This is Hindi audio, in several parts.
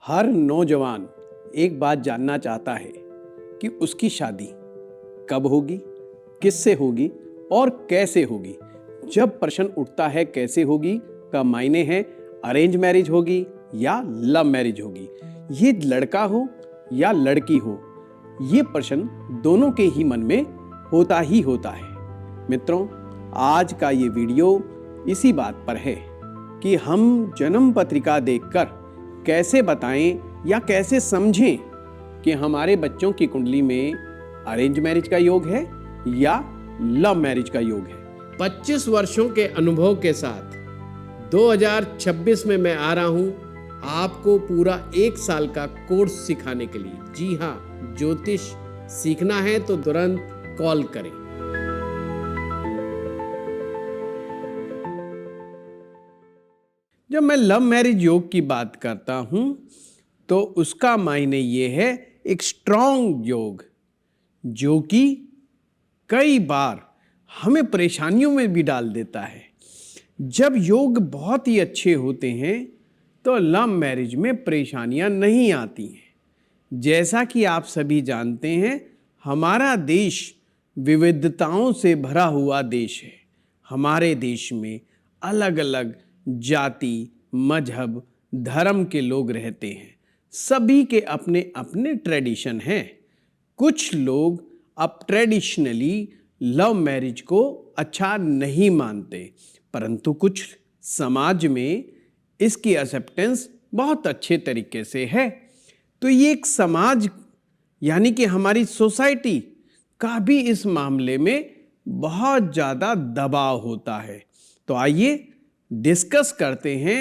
हर नौजवान एक बात जानना चाहता है कि उसकी शादी कब होगी, किससे होगी और कैसे होगी। जब प्रश्न उठता है कैसे होगी का मायने है अरेंज मैरिज होगी या लव मैरिज होगी, ये लड़का हो या लड़की हो, ये प्रश्न दोनों के ही मन में होता ही होता है। मित्रों, आज का ये वीडियो इसी बात पर है कि हम जन्म पत्रिका देखकर कैसे बताएं या कैसे समझें कि हमारे बच्चों की कुंडली में अरेंज मैरिज का योग है या लव मैरिज का योग है। 25 वर्षों के अनुभव के साथ 2026 में मैं आ रहा हूं आपको पूरा 1 साल का कोर्स सिखाने के लिए। जी हां, ज्योतिष सीखना है तो तुरंत कॉल करें। जब मैं लव मैरिज योग की बात करता हूं तो उसका मायने ये है एक स्ट्रॉन्ग योग जो कि कई बार हमें परेशानियों में भी डाल देता है। जब योग बहुत ही अच्छे होते हैं तो लव मैरिज में परेशानियां नहीं आती हैं। जैसा कि आप सभी जानते हैं, हमारा देश विविधताओं से भरा हुआ देश है। हमारे देश में अलग अलग जाति, मजहब, धर्म के लोग रहते हैं। सभी के अपने अपने ट्रेडिशन हैं। कुछ लोग अब ट्रेडिशनली लव मैरिज को अच्छा नहीं मानते, परंतु कुछ समाज में इसकी एक्सेप्टेंस बहुत अच्छे तरीके से है। तो ये एक समाज यानी कि हमारी सोसाइटी का भी इस मामले में बहुत ज़्यादा दबाव होता है। तो आइए डिस्कस करते हैं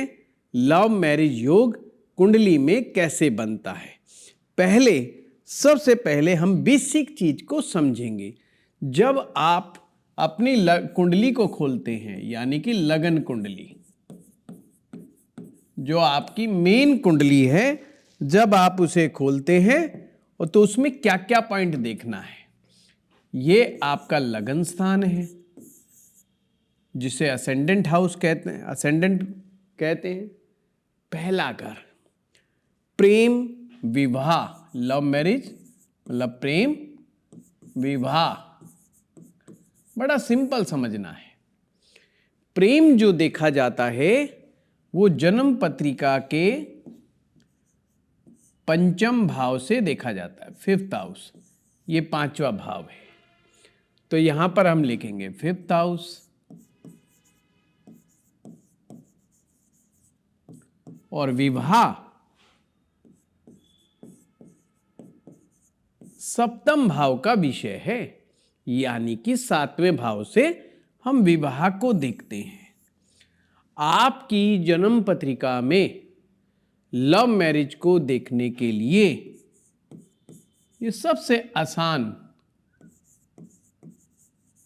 लव मैरिज योग कुंडली में कैसे बनता है। सबसे पहले हम बेसिक चीज को समझेंगे। जब आप अपनी कुंडली को खोलते हैं, यानी कि लगन कुंडली, जो आपकी मेन कुंडली है, जब आप उसे खोलते हैं तो उसमें क्या क्या पॉइंट देखना है। ये आपका लगन स्थान है जिसे असेंडेंट हाउस कहते हैं, असेंडेंट कहते हैं। पहला घर, प्रेम विवाह, लव मैरिज मतलब प्रेम विवाह, बड़ा सिंपल समझना है। प्रेम जो देखा जाता है वो जन्म पत्रिका के 5वें भाव से देखा जाता है। 5th हाउस, ये 5वां भाव है। तो यहां पर हम लिखेंगे 5th हाउस। और विवाह 7वें भाव का विषय है, यानी कि 7वें भाव से हम विवाह को देखते हैं। आपकी जन्म पत्रिका में लव मैरिज को देखने के लिए ये सबसे आसान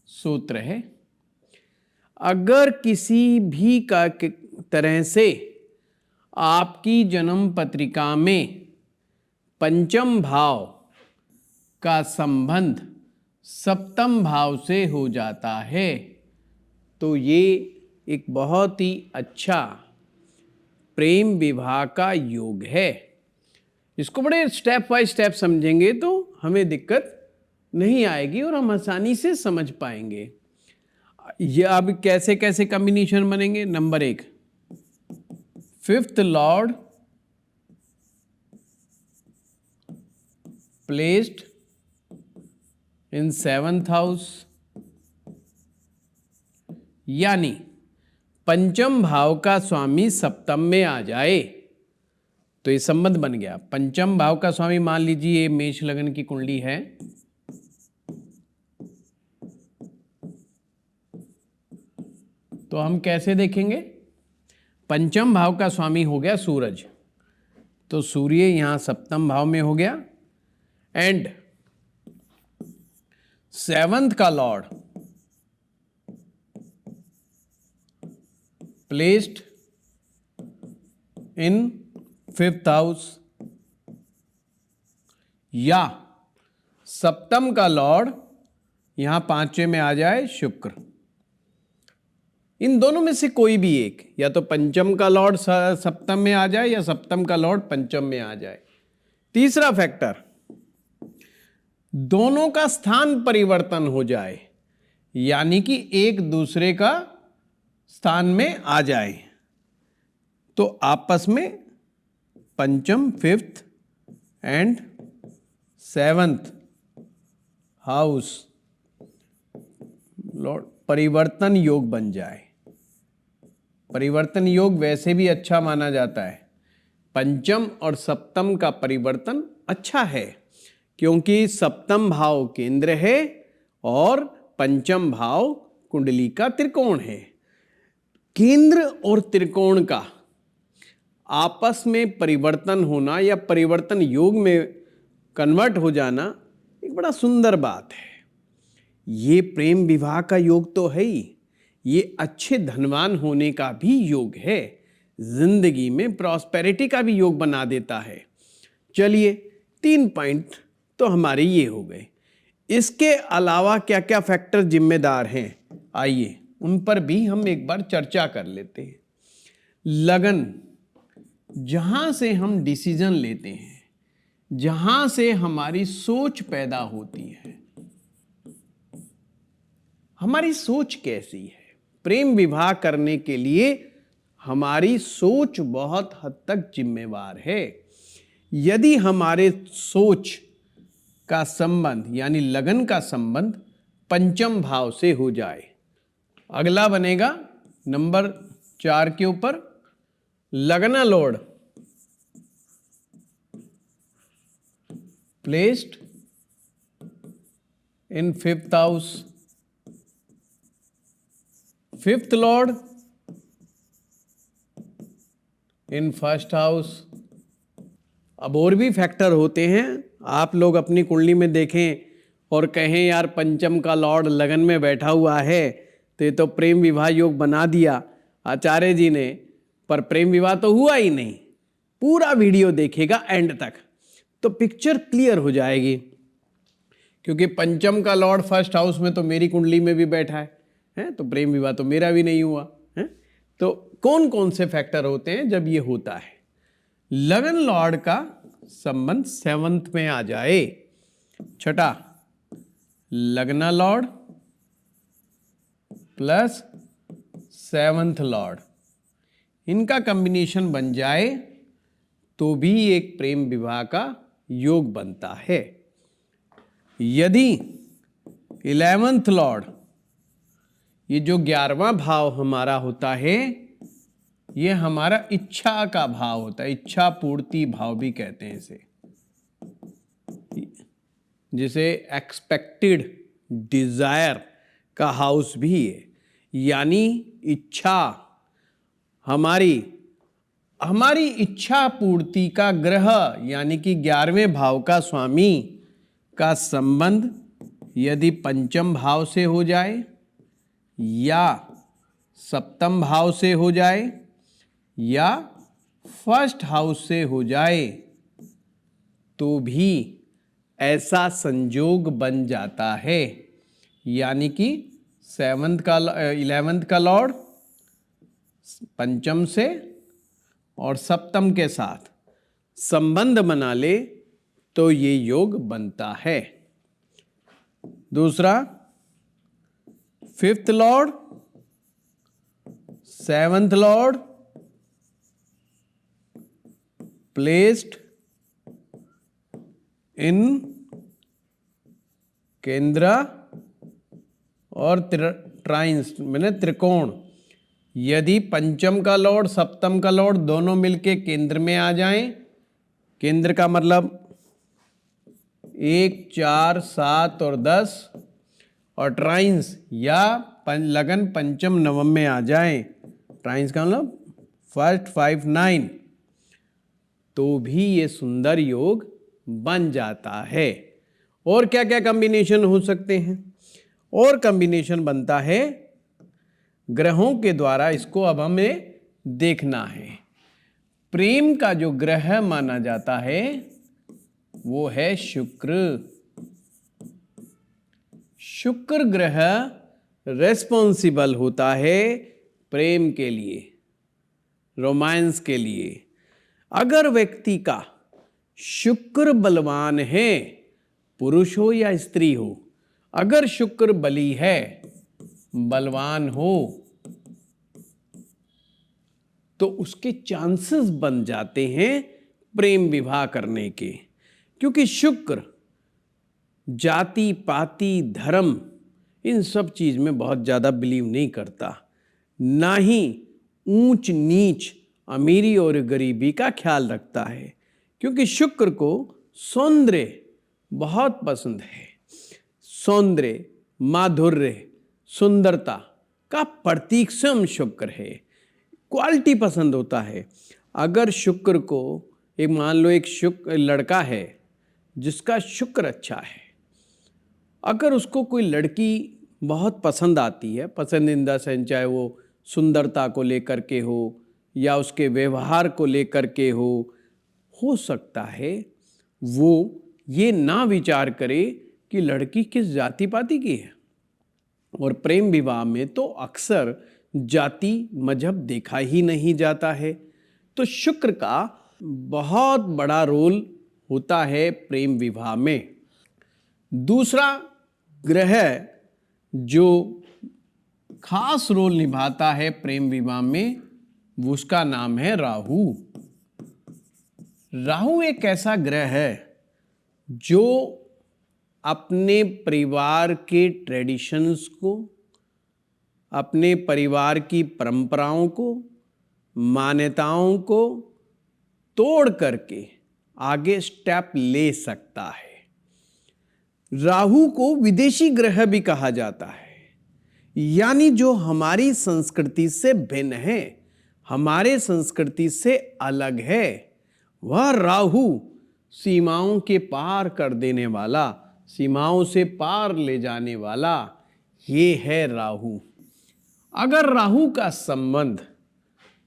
सूत्र है। अगर किसी भी का तरह से आपकी जन्म पत्रिका में 5वें भाव का संबंध 7वें भाव से हो जाता है तो ये एक बहुत ही अच्छा प्रेम विवाह का योग है। इसको बड़े स्टेप बाय स्टेप समझेंगे तो हमें दिक्कत नहीं आएगी और हम आसानी से समझ पाएंगे। ये अब कैसे कैसे कॉम्बिनेशन बनेंगे। Number 1, 5th Lord placed in 7th house, यानी 5वें भाव का स्वामी 7वें में आ जाए तो ये संबंध बन गया। 5वें भाव का स्वामी, मान लीजिए ये मेष लगन की कुंडली है, तो हम कैसे देखेंगे। 5वें भाव का स्वामी हो गया सूरज, तो सूर्य यहां 7वें भाव में हो गया। एंड 7th का Lord placed in 5th house, या 7वें का लॉर्ड यहां 5वें में आ जाए शुक्र। इन दोनों में से कोई भी एक, या तो पंचम का लॉर्ड सप्तम में आ जाए या सप्तम का लॉर्ड पंचम में आ जाए। तीसरा फैक्टर, दोनों का स्थान परिवर्तन हो जाए, यानी कि एक दूसरे का स्थान में आ जाए, तो आपस में पंचम, fifth and seventh house Lord परिवर्तन योग बन जाए। परिवर्तन योग वैसे भी अच्छा माना जाता है। पंचम और सप्तम का परिवर्तन अच्छा है, क्योंकि सप्तम भाव केंद्र है और पंचम भाव कुंडली का त्रिकोण है। केंद्र और त्रिकोण का आपस में परिवर्तन होना या परिवर्तन योग में कन्वर्ट हो जाना एक बड़ा सुंदर बात है। ये प्रेम विवाह का योग तो है ही, ये अच्छे धनवान होने का भी योग है, जिंदगी में प्रॉस्पेरिटी का भी योग बना देता है। चलिए 3 पॉइंट तो हमारे ये हो गए। इसके अलावा क्या क्या फैक्टर जिम्मेदार हैं, आइए उन पर भी हम एक बार चर्चा कर लेते हैं। लगन, जहां से हम डिसीजन लेते हैं, जहां से हमारी सोच पैदा होती है। हमारी सोच कैसी है? प्रेम विवाह करने के लिए हमारी सोच बहुत हद तक जिम्मेवार है। यदि हमारे सोच का संबंध यानी लगन का संबंध पंचम भाव से हो जाए, अगला बनेगा नंबर 4 के ऊपर लगना Lord placed in 5th house, 5th Lord in 1st house. अब और भी फैक्टर होते हैं, आप लोग अपनी कुंडली में देखें और कहें यार पंचम का लॉर्ड लगन में बैठा हुआ है तो ये तो प्रेम विवाह योग बना दिया आचार्य जी ने, पर प्रेम विवाह तो हुआ ही नहीं। पूरा वीडियो देखेगा एंड तक तो पिक्चर क्लियर हो जाएगी, क्योंकि पंचम का लॉर्ड 1st हाउस में तो मेरी कुंडली में भी बैठा है तो प्रेम विवाह तो मेरा भी नहीं हुआ है। तो कौन कौन से फैक्टर होते हैं जब ये होता है? लगन लॉर्ड का संबंध 7th में आ जाए, छठा लगना लॉर्ड प्लस 7th लॉर्ड, इनका कॉम्बिनेशन बन जाए तो भी एक प्रेम विवाह का योग बनता है। यदि 11th लॉर्ड, ये जो 11वां भाव हमारा होता है, ये हमारा इच्छा का भाव होता है, इच्छा पूर्ति भाव भी कहते हैं इसे, जिसे एक्सपेक्टेड डिजायर का हाउस भी है। यानी इच्छा, हमारी इच्छा पूर्ति का ग्रह यानी कि 11वें भाव का स्वामी का संबंध यदि पंचम भाव से हो जाए या सप्तम भाव से हो जाए या 1st हाउस से हो जाए तो भी ऐसा संजोग बन जाता है। यानी कि 11th का लॉर्ड पंचम से और सप्तम के साथ संबंध बना ले तो ये योग बनता है। दूसरा 5th Lord 7th Lord placed in केंद्र और ट्राइंस मैंने त्रिकोण। यदि पंचम का लॉर्ड सप्तम का लॉर्ड दोनों मिलके केंद्र में आ जाएं, केंद्र का मतलब 1, 4, 7 और 10, और ट्राइंस या लगन पंचम नवम में आ जाएं, ट्राइंस का मतलब 1st 5 9, तो भी ये सुंदर योग बन जाता है। और क्या क्या कॉम्बिनेशन हो सकते हैं? और कॉम्बिनेशन बनता है ग्रहों के द्वारा, इसको अब हमें देखना है। प्रेम का जो ग्रह माना जाता है वो है शुक्र। शुक्र ग्रह रेस्पॉन्सिबल होता है प्रेम के लिए, रोमांस के लिए। अगर व्यक्ति का शुक्र बलवान है, पुरुष हो या स्त्री हो, अगर शुक्र बली है, बलवान हो, तो उसके चांसेस बन जाते हैं प्रेम विवाह करने के। क्योंकि शुक्र जाति पाति धर्म इन सब चीज में बहुत ज्यादा बिलीव नहीं करता, ना ही ऊंच नीच अमीरी और गरीबी का ख्याल रखता है। क्योंकि शुक्र को सौंदर्य बहुत पसंद है। सौंदर्य, माधुर्य, सुंदरता का प्रतीक स्वयं शुक्र है। क्वालिटी पसंद होता है। अगर शुक्र को एक मान लो एक शुक्र लड़का है जिसका शुक्र अच्छा है, अगर उसको कोई लड़की बहुत पसंद आती है, पसंदीदा से, चाहे वो सुंदरता को लेकर के हो या उसके व्यवहार को लेकर के हो सकता है वो ये ना विचार करे कि लड़की किस जाति पाति की है। और प्रेम विवाह में तो अक्सर जाति मजहब देखा ही नहीं जाता है। तो शुक्र का बहुत बड़ा रोल होता है प्रेम विवाह में। दूसरा ग्रह जो खास रोल निभाता है प्रेम विवाह में, वो उसका नाम है राहु। राहु एक ऐसा ग्रह है जो अपने परिवार के ट्रेडिशंस को, अपने परिवार की परंपराओं को, मान्यताओं को तोड़ करके आगे स्टेप ले सकता है। राहु को विदेशी ग्रह भी कहा जाता है, यानी जो हमारी संस्कृति से भिन्न है, हमारे संस्कृति से अलग है, वह राहु सीमाओं के पार कर देने वाला, सीमाओं से पार ले जाने वाला, ये है राहु। अगर राहु का संबंध,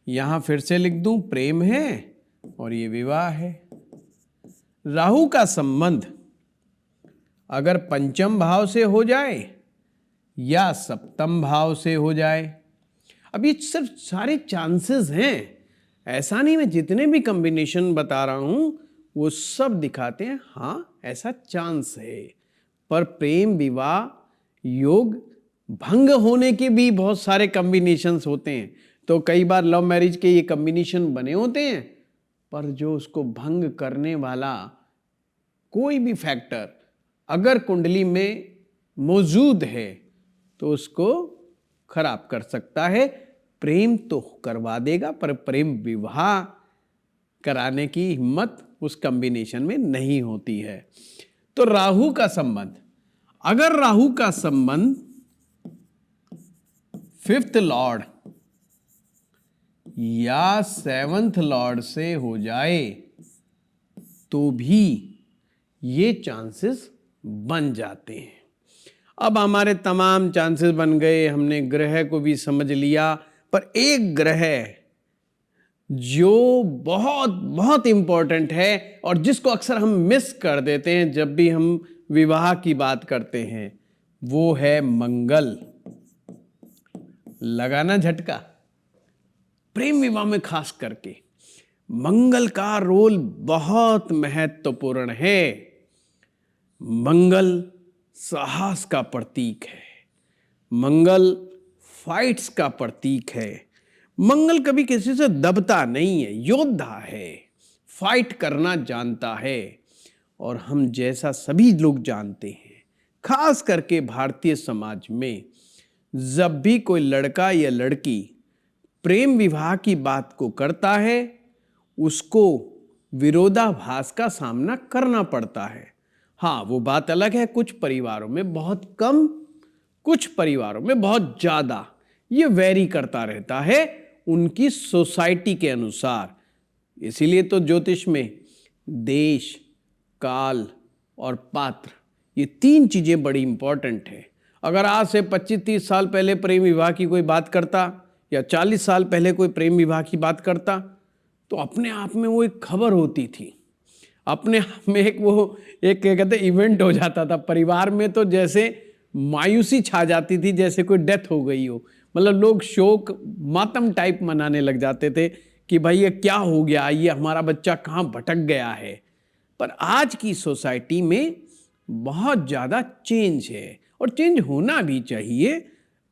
यहां फिर से लिख दूं, प्रेम है और ये विवाह है। राहु का संबंध अगर पंचम भाव से हो जाए या सप्तम भाव से हो जाए, अब ये सिर्फ सारे चांसेस हैं, ऐसा नहीं मैं जितने भी कॉम्बिनेशन बता रहा हूं वो सब दिखाते हैं हाँ ऐसा चांस है। पर प्रेम विवाह योग भंग होने के भी बहुत सारे कॉम्बिनेशंस होते हैं। तो कई बार लव मैरिज के ये कॉम्बिनेशन बने होते हैं, पर जो उसको भंग करने वाला कोई भी फैक्टर अगर कुंडली में मौजूद है तो उसको खराब कर सकता है। प्रेम तो करवा देगा, पर प्रेम विवाह कराने की हिम्मत उस कॉम्बिनेशन में नहीं होती है। तो राहु का संबंध, अगर राहु का संबंध फिफ्थ लॉर्ड या सेवंथ लॉर्ड से हो जाए तो भी ये चांसेस बन जाते हैं। अब हमारे तमाम चांसेस बन गए, हमने ग्रह को भी समझ लिया, पर एक ग्रह जो बहुत बहुत इंपॉर्टेंट है और जिसको अक्सर हम मिस कर देते हैं जब भी हम विवाह की बात करते हैं, वो है मंगल। लगाना झटका। प्रेम विवाह में खास करके मंगल का रोल बहुत महत्वपूर्ण है। मंगल साहस का प्रतीक है, मंगल फाइट्स का प्रतीक है। मंगल कभी किसी से दबता नहीं है, योद्धा है, फाइट करना जानता है। और हम जैसा सभी लोग जानते हैं, खास करके भारतीय समाज में जब भी कोई लड़का या लड़की प्रेम विवाह की बात को करता है, उसको विरोधाभास का सामना करना पड़ता है। हाँ, वो बात अलग है, कुछ परिवारों में बहुत कम, कुछ परिवारों में बहुत ज़्यादा। ये वेरी करता रहता है उनकी सोसाइटी के अनुसार। इसीलिए तो ज्योतिष में देश, काल और पात्र, ये तीन चीज़ें बड़ी इंपॉर्टेंट है। अगर आज से 25-30 साल पहले प्रेम विवाह की कोई बात करता या 40 साल पहले कोई प्रेम विवाह की बात करता तो अपने आप में वो एक खबर होती थी, अपने आप में एक क्या कहते इवेंट हो जाता था। परिवार में तो जैसे मायूसी छा जाती थी, जैसे कोई डेथ हो गई हो। मतलब लोग शोक मातम टाइप मनाने लग जाते थे कि भाई ये क्या हो गया, ये हमारा बच्चा कहाँ भटक गया है। पर आज की सोसाइटी में बहुत ज़्यादा चेंज है और चेंज होना भी चाहिए,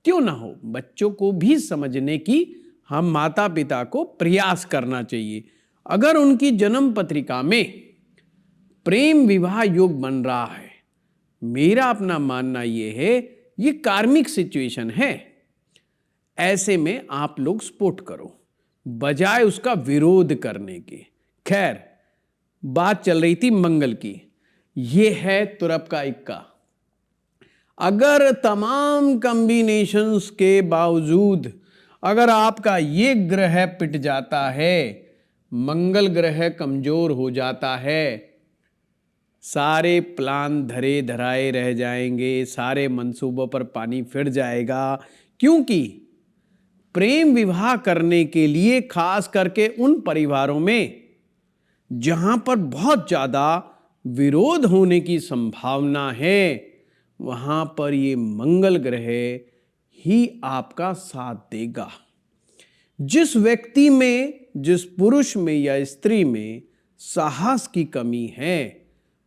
क्यों ना हो। बच्चों को भी समझने की हम माता पिता को प्रयास करना चाहिए। अगर उनकी जन्म पत्रिका में प्रेम विवाह योग बन रहा है, मेरा अपना मानना ये है ये कार्मिक सिचुएशन है। ऐसे में आप लोग सपोर्ट करो बजाय उसका विरोध करने के। खैर, बात चल रही थी मंगल की। ये है तुरप का इक्का। अगर तमाम कॉम्बिनेशंस के बावजूद अगर आपका ये ग्रह पिट जाता है, मंगल ग्रह कमजोर हो जाता है, सारे प्लान धरे धराए रह जाएंगे, सारे मंसूबों पर पानी फिर जाएगा। क्योंकि प्रेम विवाह करने के लिए खास करके उन परिवारों में जहां पर बहुत ज्यादा विरोध होने की संभावना है, वहां पर ये मंगल ग्रह ही आपका साथ देगा। जिस व्यक्ति में, जिस पुरुष में या स्त्री में साहस की कमी है,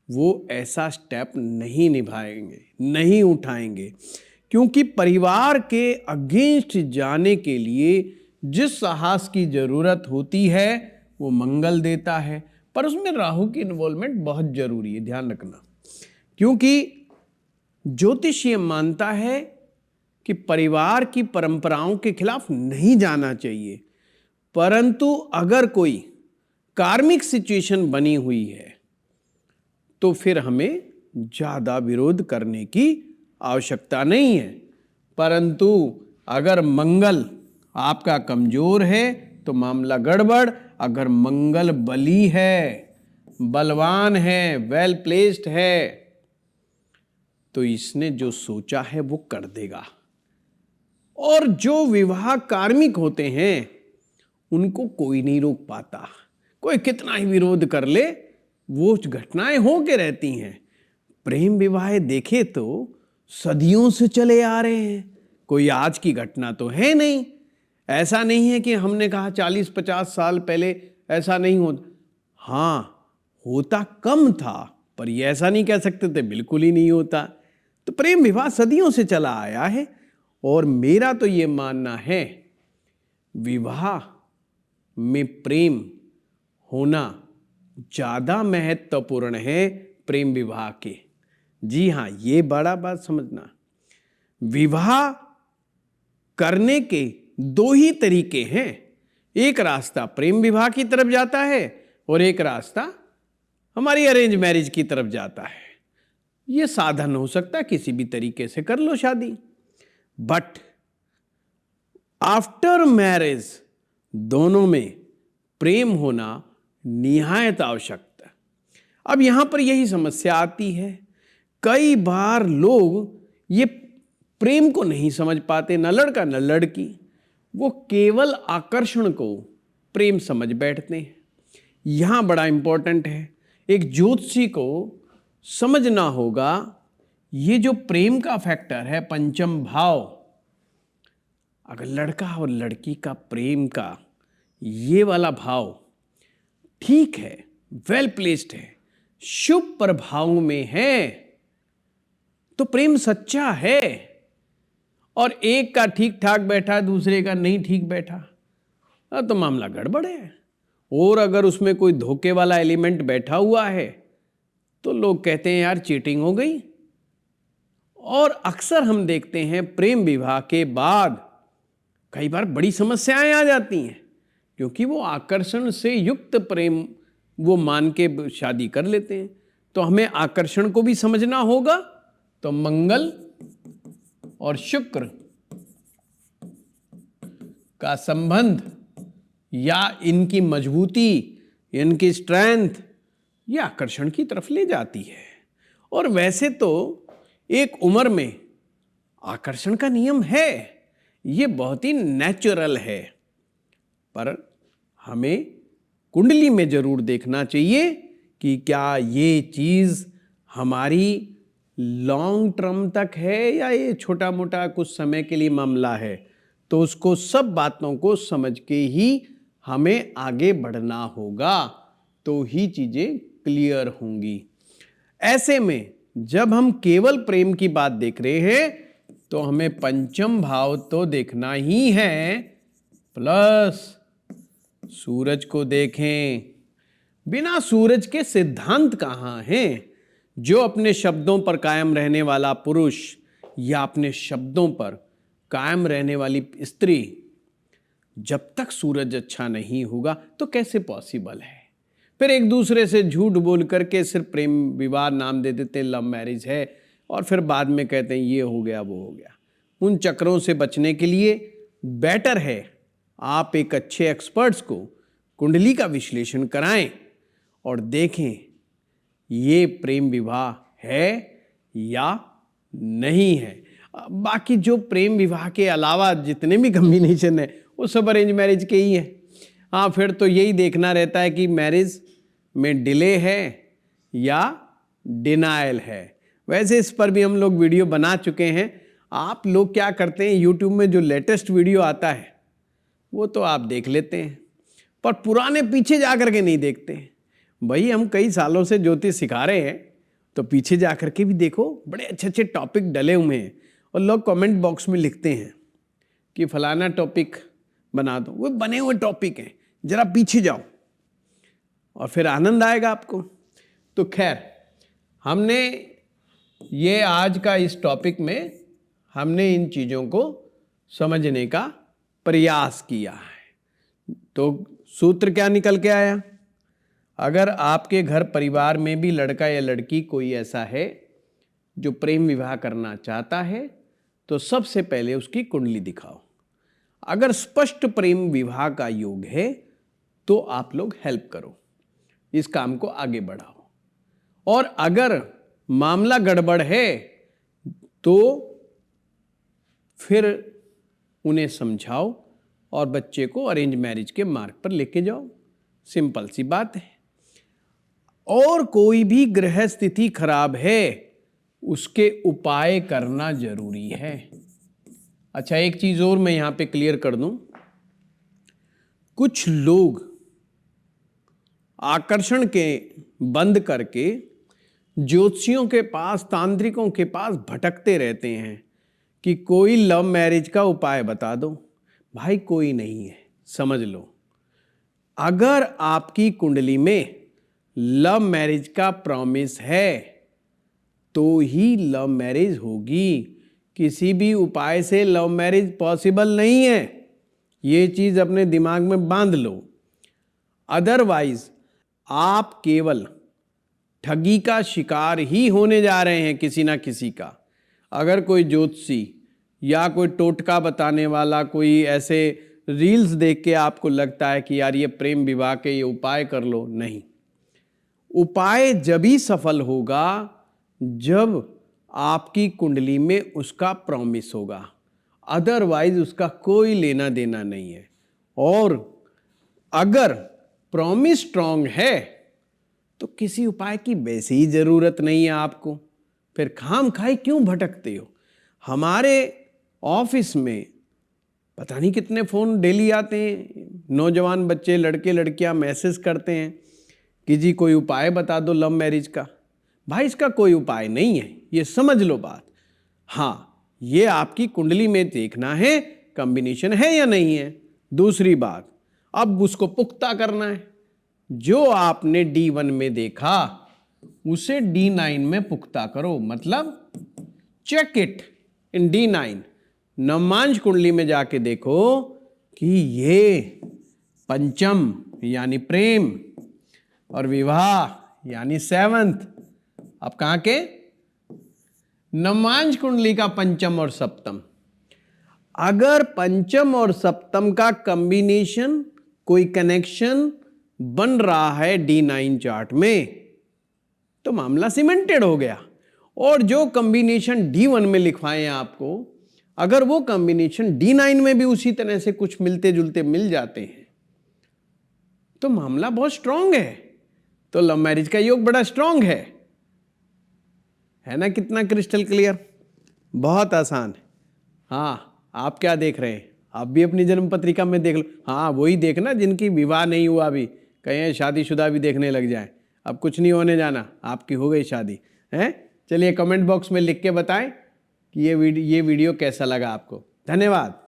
वो ऐसा स्टेप नहीं निभाएंगे, नहीं उठाएंगे। क्योंकि परिवार के अगेंस्ट जाने के लिए जिस साहस की जरूरत होती है वो मंगल देता है, पर उसमें राहु की इन्वॉल्वमेंट बहुत जरूरी है, ध्यान रखना। क्योंकि ज्योतिष ये मानता है कि परिवार की परंपराओं के खिलाफ नहीं जाना चाहिए, परंतु अगर कोई कार्मिक सिचुएशन बनी हुई है तो फिर हमें ज्यादा विरोध करने की आवश्यकता नहीं है। परंतु अगर मंगल आपका कमजोर है तो मामला गड़बड़। अगर मंगल बली है, बलवान है, वेल प्लेस्ड है, तो इसने जो सोचा है वो कर देगा। और जो विवाह कार्मिक होते हैं उनको कोई नहीं रोक पाता। कोई कितना ही विरोध कर ले, वो घटनाएं हो के रहती हैं। प्रेम विवाह देखे तो सदियों से चले आ रहे हैं, कोई आज की घटना तो है नहीं। ऐसा नहीं है कि हमने कहा 40-50 साल पहले ऐसा नहीं होता। हाँ, होता कम था, पर ये ऐसा नहीं कह सकते थे बिल्कुल ही नहीं होता। तो प्रेम विवाह सदियों से चला आया है। और मेरा तो ये मानना है विवाह में प्रेम होना ज़्यादा महत्वपूर्ण है प्रेम विवाह के। जी हाँ, ये बड़ा बात समझना। विवाह करने के दो ही तरीके हैं। एक रास्ता प्रेम विवाह की तरफ जाता है और एक रास्ता हमारी अरेंज मैरिज की तरफ जाता है। ये साधन हो सकता है, किसी भी तरीके से कर लो शादी, बट आफ्टर मैरिज दोनों में प्रेम होना निहायत आवश्यक है। अब यहां पर यही समस्या आती है, कई बार लोग ये प्रेम को नहीं समझ पाते, न लड़का न लड़की, वो केवल आकर्षण को प्रेम समझ बैठते हैं। यहां बड़ा इंपॉर्टेंट है, एक ज्योतिषी को समझना होगा ये जो प्रेम का फैक्टर है, पंचम भाव, अगर लड़का और लड़की का प्रेम का ये वाला भाव ठीक है, वेल प्लेस्ड है, शुभ प्रभाव में है, तो प्रेम सच्चा है। और एक का ठीक ठाक बैठा, दूसरे का नहीं ठीक बैठा, तो मामला गड़बड़ है। और अगर उसमें कोई धोखे वाला एलिमेंट बैठा हुआ है तो लोग कहते हैं यार चीटिंग हो गई। और अक्सर हम देखते हैं प्रेम विवाह के बाद कई बार बड़ी समस्याएं आ जाती हैं, क्योंकि वो आकर्षण से युक्त प्रेम वो मान के शादी कर लेते हैं। तो हमें आकर्षण को भी समझना होगा। तो मंगल और शुक्र का संबंध या इनकी मजबूती, इनकी स्ट्रेंथ, ये आकर्षण की तरफ ले जाती है। और वैसे तो एक उम्र में आकर्षण का नियम है, ये बहुत ही नेचुरल है, पर हमें कुंडली में जरूर देखना चाहिए कि क्या ये चीज हमारी लॉन्ग टर्म तक है या ये छोटा मोटा कुछ समय के लिए मामला है। तो उसको सब बातों को समझ के ही हमें आगे बढ़ना होगा, तो ही चीजें क्लियर होंगी। ऐसे में जब हम केवल प्रेम की बात देख रहे हैं तो हमें पंचम भाव तो देखना ही है, प्लस सूरज को देखें। बिना सूरज के सिद्धांत कहाँ हैं? जो अपने शब्दों पर कायम रहने वाला पुरुष या अपने शब्दों पर कायम रहने वाली स्त्री, जब तक सूरज अच्छा नहीं होगा तो कैसे पॉसिबल है? फिर एक दूसरे से झूठ बोल करके सिर्फ प्रेम विवाह नाम दे देते हैं, लव मैरिज है, और फिर बाद में कहते हैं ये हो गया वो हो गया। उन चक्रों से बचने के लिए बेटर है आप एक अच्छे एक्सपर्ट्स को कुंडली का विश्लेषण कराएं और देखें ये प्रेम विवाह है या नहीं है। बाकी जो प्रेम विवाह के अलावा जितने भी कॉम्बिनेशन है वो सब अरेंज मैरिज के ही है। हाँ, फिर तो यही देखना रहता है कि मैरिज में डिले है या डिनायल है। वैसे इस पर भी हम लोग वीडियो बना चुके हैं। आप लोग क्या करते हैं, यूट्यूब में जो लेटेस्ट वीडियो आता है वो तो आप देख लेते हैं, पर पुराने पीछे जा कर के नहीं देखते हैं। भाई हम कई सालों से ज्योतिष सिखा रहे हैं, तो पीछे जा कर के भी देखो, बड़े अच्छे अच्छे टॉपिक डले हुए हैं और लोग कमेंट बॉक्स में लिखते हैं कि फलाना टॉपिक बना दो। वो बने हुए टॉपिक हैं, जरा पीछे जाओ और फिर आनंद आएगा आपको। तो खैर, हमने ये आज का इस टॉपिक में हमने इन चीज़ों को समझने का प्रयास किया है। तो सूत्र क्या निकल के आया? अगर आपके घर परिवार में भी लड़का या लड़की कोई ऐसा है जो प्रेम विवाह करना चाहता है, तो सबसे पहले उसकी कुंडली दिखाओ। अगर स्पष्ट प्रेम विवाह का योग है तो आप लोग हेल्प करो, इस काम को आगे बढ़ाओ। और अगर मामला गड़बड़ है तो फिर उन्हें समझाओ और बच्चे को अरेंज मैरिज के मार्ग पर लेके जाओ। सिंपल सी बात है। और कोई भी ग्रह स्थिति खराब है उसके उपाय करना जरूरी है। अच्छा, एक चीज और मैं यहां पे क्लियर कर दूं। कुछ लोग आकर्षण के बंद करके ज्योतिषियों के पास, तांत्रिकों के पास भटकते रहते हैं कि कोई लव मैरिज का उपाय बता दो। भाई कोई नहीं है, समझ लो। अगर आपकी कुंडली में लव मैरिज का प्रॉमिस है तो ही लव मैरिज होगी। किसी भी उपाय से लव मैरिज पॉसिबल नहीं है, ये चीज अपने दिमाग में बांध लो। अदरवाइज आप केवल ठगी का शिकार ही होने जा रहे हैं किसी ना किसी का। अगर कोई ज्योतिषी या कोई टोटका बताने वाला कोई ऐसे रील्स देख के आपको लगता है कि यार ये प्रेम विवाह के ये उपाय कर लो, नहीं। उपाय जब ही सफल होगा जब आपकी कुंडली में उसका प्रॉमिस होगा, अदरवाइज उसका कोई लेना देना नहीं है। और अगर प्रॉमिस स्ट्रांग है तो किसी उपाय की वैसे ही जरूरत नहीं है आपको। फिर खाम खाई क्यों भटकते हो? हमारे ऑफिस में पता नहीं कितने फ़ोन डेली आते हैं, नौजवान बच्चे, लड़के लड़कियां मैसेज करते हैं कि जी कोई उपाय बता दो लव मैरिज का। भाई इसका कोई उपाय नहीं है, ये समझ लो बात। हाँ, ये आपकी कुंडली में देखना है कॉम्बिनेशन है या नहीं है। दूसरी बात, अब उसको पुख्ता करना है। जो आपने D1 में देखा उसे D9 में पुख्ता करो, मतलब चेक इट इन D9। नवमांश कुंडली में जाके देखो कि ये पंचम यानी प्रेम और विवाह यानी 7th, अब कहां के? नवमांश कुंडली का पंचम और सप्तम। अगर पंचम और सप्तम का कॉम्बिनेशन, कोई कनेक्शन बन रहा है D9 चार्ट में, तो मामला सीमेंटेड हो गया। और जो कॉम्बिनेशन D1 में लिखवाए हैं आपको, अगर वो कॉम्बिनेशन D9 में भी उसी तरह से कुछ मिलते जुलते मिल जाते हैं तो मामला बहुत स्ट्रांग है। तो लव मैरिज का योग बड़ा स्ट्रांग है ना? कितना क्रिस्टल क्लियर, बहुत आसान है। हाँ, आप क्या देख रहे हैं? आप भी अपनी जन्म पत्रिका में देख लो। हाँ, वही देखना जिनकी विवाह नहीं हुआ अभी, कहीं शादीशुदा भी देखने लग जाए। अब कुछ नहीं होने जाना, आपकी हो गई शादी है। चलिए कमेंट बॉक्स में लिख के बताएं कि ये वीडियो कैसा लगा आपको। धन्यवाद।